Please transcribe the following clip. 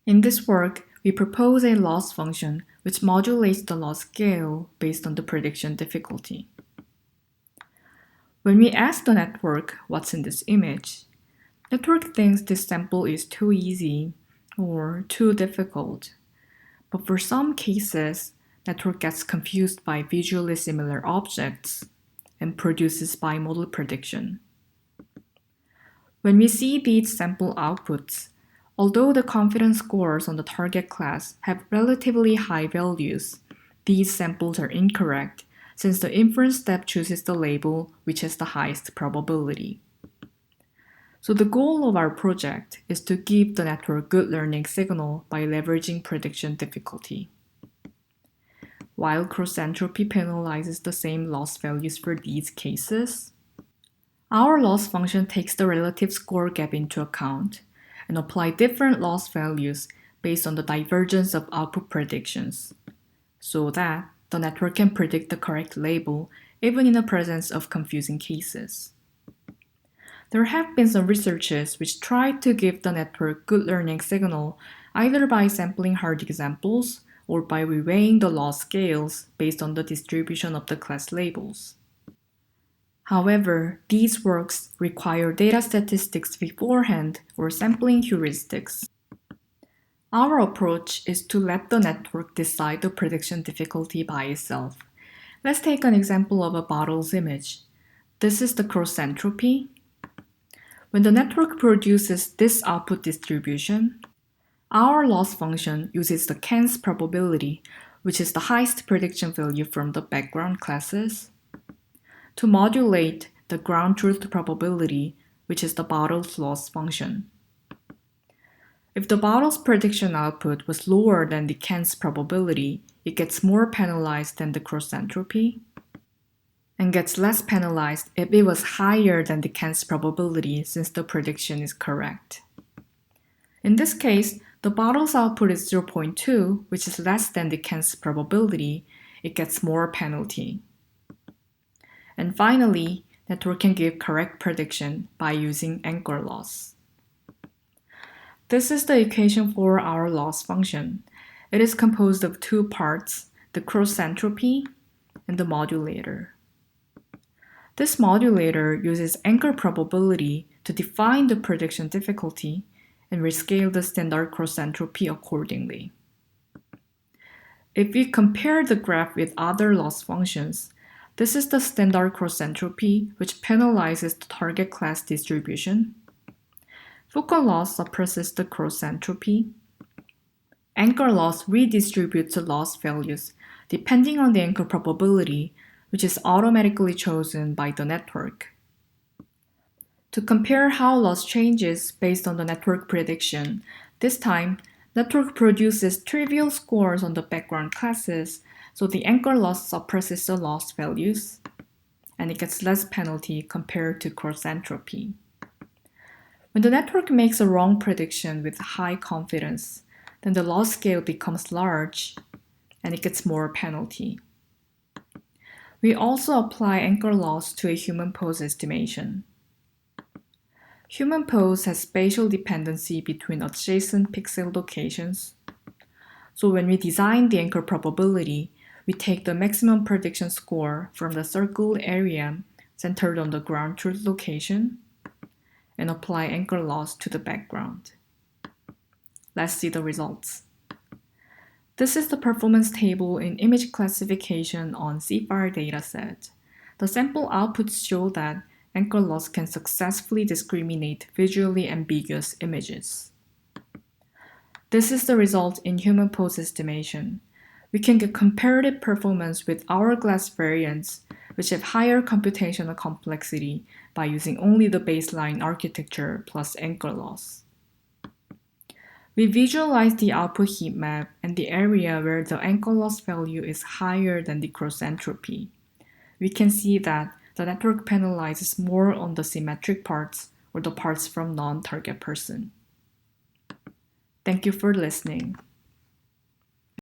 In this work, we propose a loss function which modulates the loss scale based on the prediction difficulty. When we ask the network what's in this image, network thinks this sample is too easy or too difficult. But for some cases, network gets confused by visually similar objects and produces bimodal prediction. When we see these sample outputs, although the confidence scores on the target class have relatively high values, these samples are incorrect since the inference step chooses the label which has the highest probability. So the goal of our project is to give the network good learning signal by leveraging prediction difficulty. While cross-entropy penalizes the same loss values for these cases, our loss function takes the relative score gap into account and apply different loss values based on the divergence of output predictions, so that the network can predict the correct label even in the presence of confusing cases. There have been some researches which tried to give the network good learning signal either by sampling hard examples or by reweighing the loss scales based on the distribution of the class labels. However, these works require data statistics beforehand or sampling heuristics. Our approach is to let the network decide the prediction difficulty by itself. Let's take an example of a bottle's image. This is the cross-entropy. When the network produces this output distribution, our loss function uses the chance probability, which is the highest prediction value from the background classes, to modulate the ground truth probability, which is the bottle's loss function. If the bottle's prediction output was lower than the chance probability, it gets more penalized than the cross-entropy, and gets less penalized if it was higher than the chance probability since the prediction is correct. In this case, the bottle's output is 0.2, which is less than the chance probability. It gets more penalty. And finally, network can give correct prediction by using anchor loss. This is the equation for our loss function. It is composed of two parts, the cross-entropy and the modulator. This modulator uses anchor probability to define the prediction difficulty and rescale the standard cross-entropy accordingly. If we compare the graph with other loss functions, this is the standard cross-entropy, which penalizes the target class distribution. Focal loss suppresses the cross-entropy. Anchor loss redistributes the loss values depending on the anchor probability, which is automatically chosen by the network. To compare how loss changes based on the network prediction, this time, network produces trivial scores on the background classes, so the anchor loss suppresses the loss values, and it gets less penalty compared to cross-entropy. When the network makes a wrong prediction with high confidence, then the loss scale becomes large, and it gets more penalty. We also apply anchor loss to a human pose estimation. Human pose has spatial dependency between adjacent pixel locations. So when we design the anchor probability, we take the maximum prediction score from the circled area centered on the ground truth location and apply anchor loss to the background. Let's see the results. This is the performance table in image classification on CFAR dataset. The sample outputs show that anchor loss can successfully discriminate visually ambiguous images. This is the result in human pose estimation. We can get comparative performance with hourglass variants, which have higher computational complexity by using only the baseline architecture plus anchor loss. We visualize the output heat map and the area where the anchor loss value is higher than the cross-entropy. We can see that the network penalizes more on the symmetric parts or the parts from non-target person. Thank you for listening.